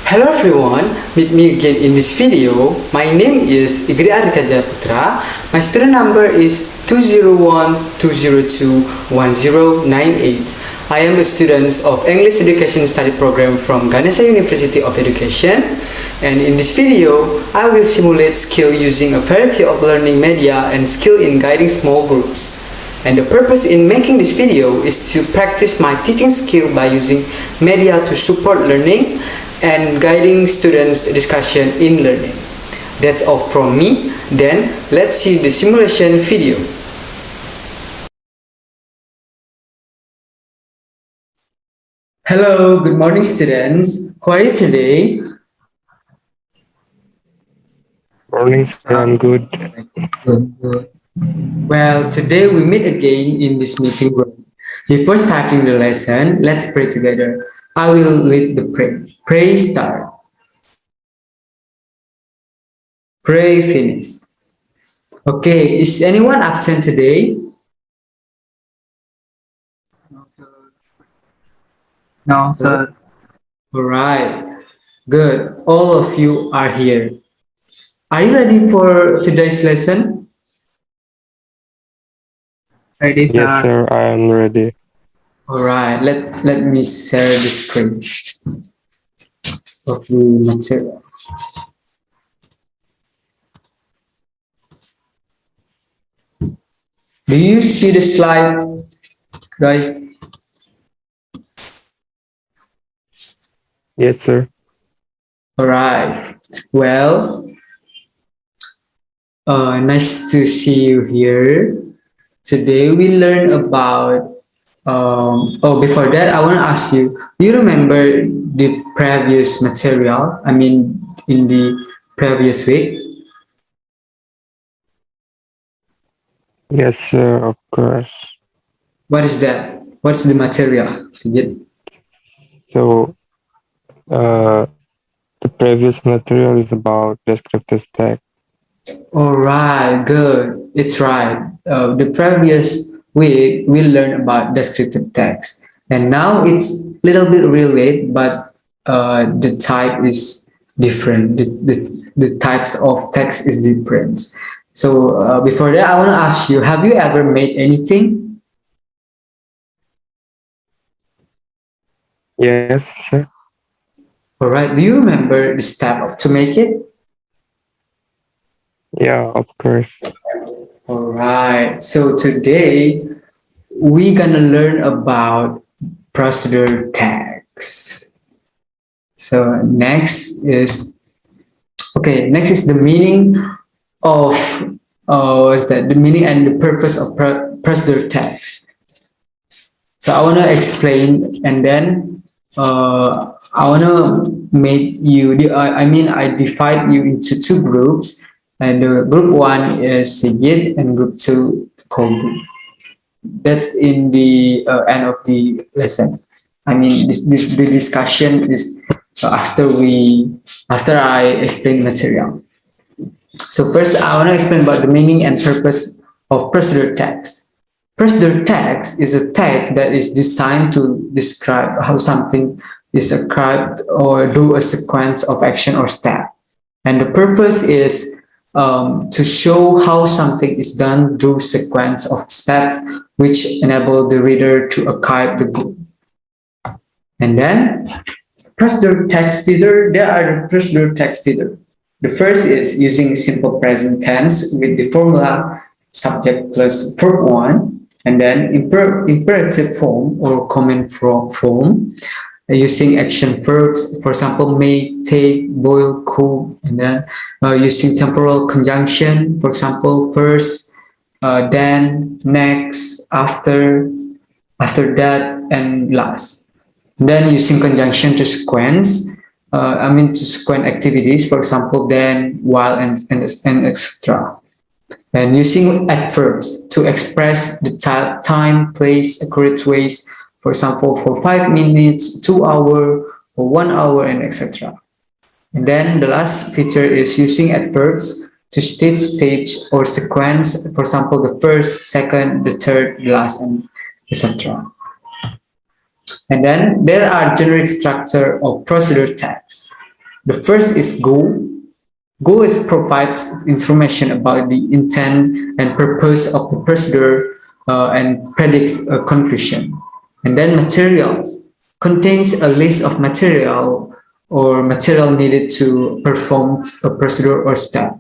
Hello everyone, meet me again in this video. My name is Gede Ardika Putra. My student number is 201-202-1098. I am a student of English Education Study Program from Ganesha University of Education. And in this video, I will simulate skill using a variety of learning media and skill in guiding small groups. And the purpose in making this video is to practice my teaching skill by using media to support learning and guiding students' discussion in learning. That's all from me. Then let's see the simulation video. Hello, good morning students. How are you today? Morning, sir. I'm good. Good. Well, today we meet again in this meeting room. Before starting the lesson, let's pray together. I will lead the prayer. Pray start. Pray finish. Okay, is anyone absent today? No, sir. All right, good. All of you are here. Are you ready for today's lesson? Ready, sir. Yes, sir. I am ready. All right, let me share the screen of the material. Do you see the slide, guys? Yes, sir. All right. Well, nice to see you here. Today we learn about. Before that, I want to ask you: do you remember the previous material? I mean, in the previous week. Yes, sir. Of course. What is that? What's the material? Sigit? So, the previous material is about descriptive text. All right, good. It's right. The previous week we learned about descriptive text, and now it's a little bit related, but the type is different. The types of text is different. So before that, I want to ask you: have you ever made anything? Yes, sir. All right. Do you remember the step to make it? Yeah, of course. All right. So today we're gonna learn about procedure tags. So next is the meaning of what's that? The meaning and the purpose of procedure tags. So I wanna explain, and then I wanna make you. I divide you into two groups, and the group one is Sigit, and group two Kobu. That's in the end of the lesson. I mean, the discussion is after I explain material. So first, I want to explain about the meaning and purpose of procedure text. Procedure text is a text that is designed to describe how something is occurred or do a sequence of action or step, and the purpose is to show how something is done through sequence of steps which enable the reader to archive the book. And then procedure text feeder, there are the procedure text feeder. The first is using simple present tense with the formula subject plus verb one, and then imperative form or command form using action verbs, for example, make, take, boil, cook, and then using temporal conjunction, for example, first, then, next, after that, and last. And then using conjunction to sequence, to sequence activities, for example, then, while, and etc. And using adverbs to express the time, place, accurate ways, for example, for 5 minutes, 2 hours, or 1 hour, and etc. And then the last feature is using adverbs to state stage or sequence, for example, the first, second, the third, the last, and etc. And then there are generic structure of procedure tags. The first is goal. Goal is provides information about the intent and purpose of the procedure and predicts a conclusion. And then materials contains a list of material or material needed to perform a procedure or step.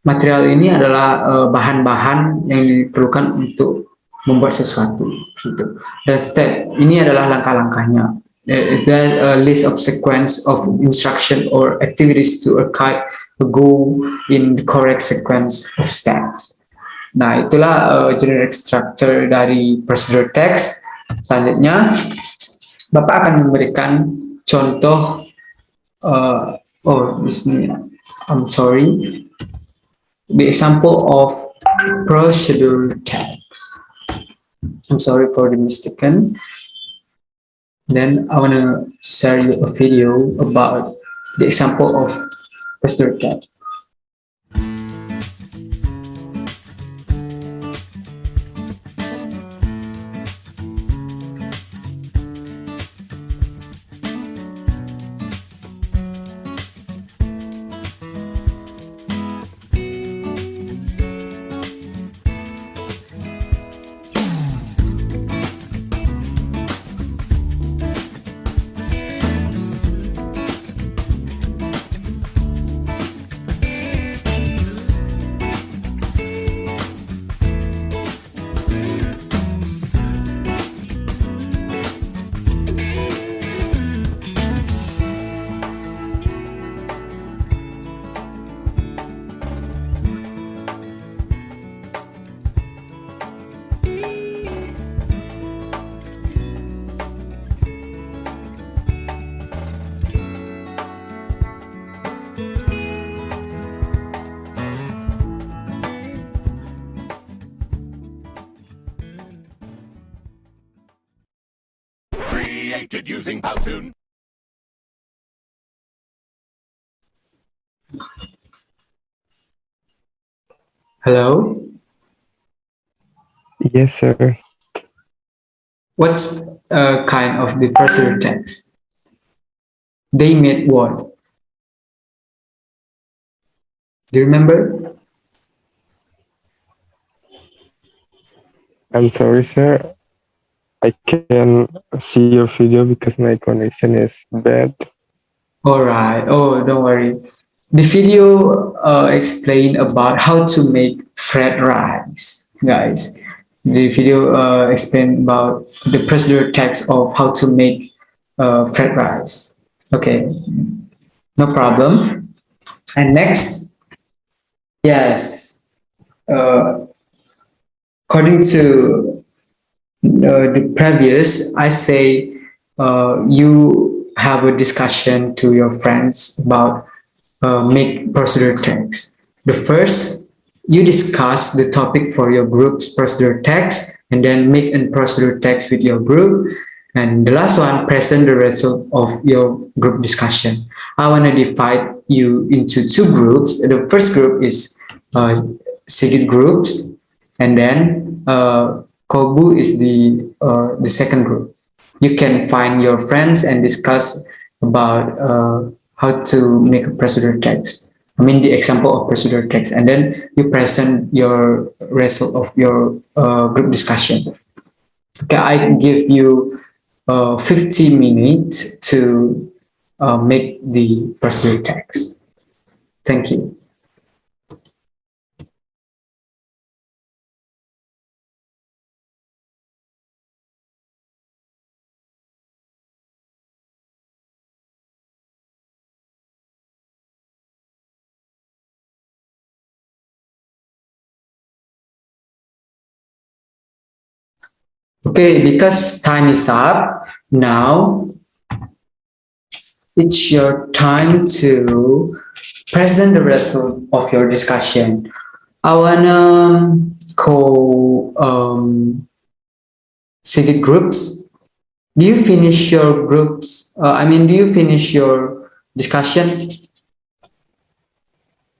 Material ini adalah bahan-bahan yang diperlukan untuk membuat sesuatu. Gitu. Dan step ini adalah langkah-langkahnya. Then a list of sequence of instruction or activities to achieve a goal in the correct sequence of steps. Nah, itulah generic structure dari procedure text. Selanjutnya, Bapak akan memberikan contoh. Di sini, I'm sorry. The example of procedure text. I'm sorry for the mistaken. Then I want to share you a video about the example of procedure text. Created using Powtoon. Hello? Yes, sir. What's kind of the procedure text? They made what? Do you remember? I'm sorry, sir. I can see your video because my connection is bad. All right. Oh, don't worry. The video explain about how to make fried rice, guys. The video explain about the procedure text of how to make fried rice. Okay, no problem. And next, yes, according to the previous, I say you have a discussion to your friends about make procedure text. The first, you discuss the topic for your group's procedure text and then make a procedure text with your group. And the last one, present the result of your group discussion. I want to divide you into two groups. The first group is Sigit groups, and then Kobu is the second group. You can find your friends and discuss about how to make a procedure text. I mean the example of procedure text, and then you present your result of your group discussion. Okay, I give you 50 minutes to make the procedure text. Thank you. Okay, because time is up, now it's your time to present the result of your discussion. I wanna call Sigit groups. Do you finish your groups? Do you finish your discussion?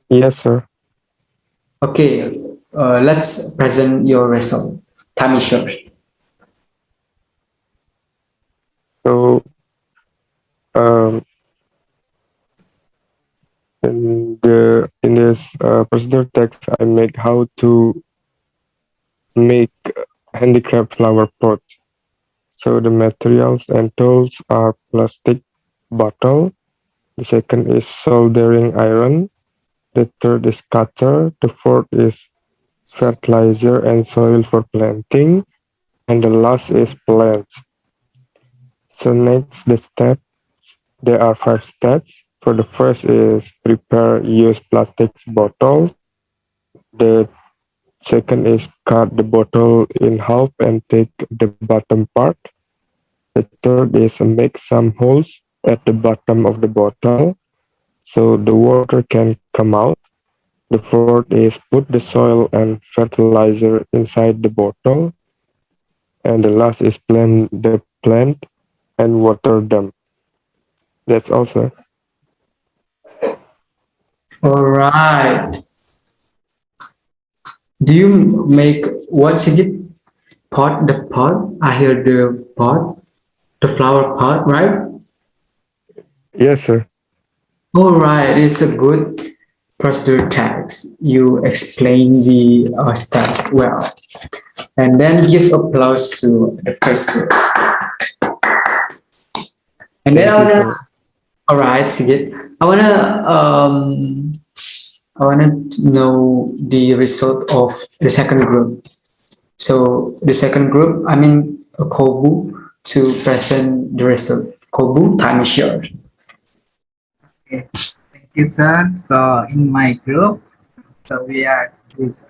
Yes, sir. Okay, let's present your result. Time is yours. So, in this procedure text, I make how to make handicraft flower pot. So the materials and tools are plastic bottle. The second is soldering iron. The third is cutter. The fourth is fertilizer and soil for planting. And the last is plants. So next, the step. There are 5 steps. For the first is prepare use plastic bottle. The second is cut the bottle in half and take the bottom part. The third is make some holes at the bottom of the bottle so the water can come out. The fourth is put the soil and fertilizer inside the bottle. And the last is plant the plant and water them. That's all, sir. All right. Do you make what's it? Pot, the pot. I hear the pot, the flower pot, right? Yes, sir. All right. It's a good procedure text. You explain the steps well, and then give applause to the first group. And then Thank I you, wanna. sir. All right, Sigit. I wanna know the result of the second group. So the second group, I mean, Kobu to present the result. Kobu, time is yours. Okay. Thank you, sir. So in my group, so we are this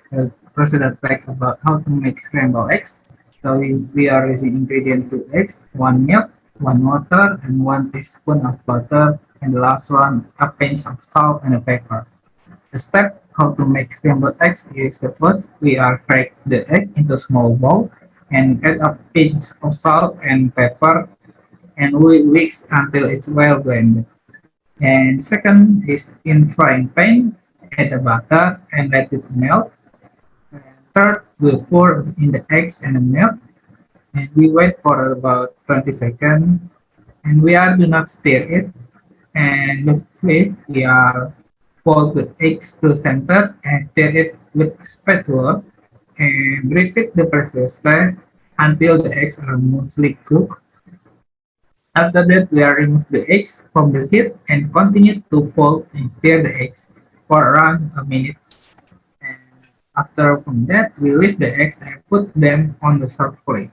procedure fact about how to make scrambled eggs. So we are using ingredient 2 eggs, 1 milk, 1 water, and 1 teaspoon of butter, and the last one a pinch of salt and a pepper. The step how to make scrambled eggs is the first we are crack the eggs into small bowl and add a pinch of salt and pepper and we mix until it's well blended. And second is in frying pan, add the butter and let it melt. And third, we'll pour in the eggs and the milk and we wait for about 20 seconds and we are do not stir it. And the fifth, we are fold the eggs to center and stir it with a spatula and repeat the previous step until the eggs are mostly cooked. After that, we are remove the eggs from the heat and continue to fold and stir the eggs for around a minute. And after from that, we leave the eggs and put them on the serve plate.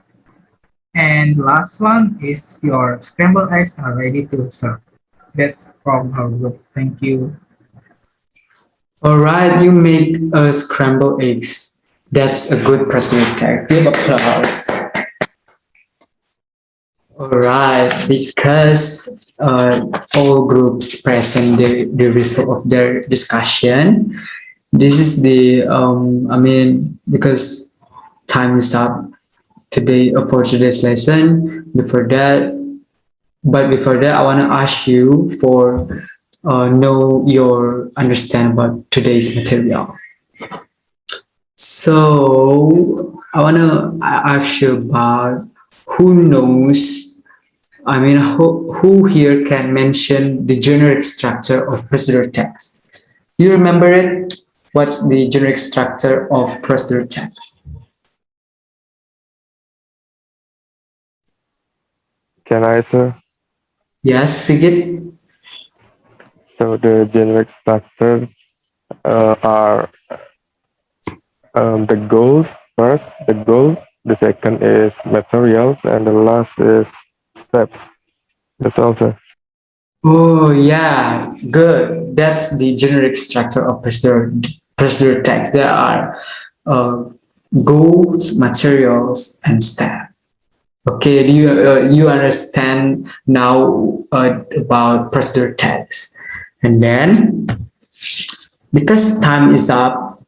And last one is your scrambled eggs are ready to serve. That's from our group. Thank you. All right, you make scrambled eggs. That's a good procedure text. Give applause. All right, because all groups present the result of their discussion. This is the because time is up today for today's lesson. Before that, I want to ask you for know your understand about today's material. So I want to ask you about who knows. Who here can mention the generic structure of procedure text? You remember it? What's the generic structure of procedure text? Can I, sir? Yes, Sigit? So the generic structure are the goals first, the goal. The second is materials, and the last is steps. That's all, sir. Oh yeah, good. That's the generic structure of procedure text. There are goals, materials, and steps. Okay, do you understand now about procedure text? And then, because time is up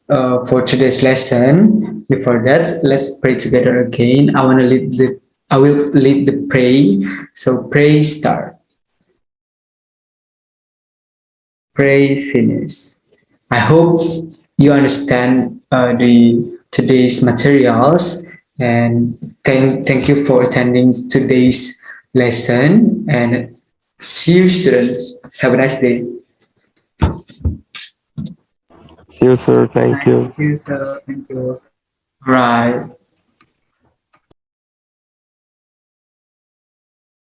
for today's lesson, before that, let's pray together again. I will lead the pray. So pray start. Pray finish. I hope you understand today's materials and thank you for attending today's lesson and see you students. Have a nice day. See you, sir. Thank Nice you. to meet you, sir. Thank you. Right.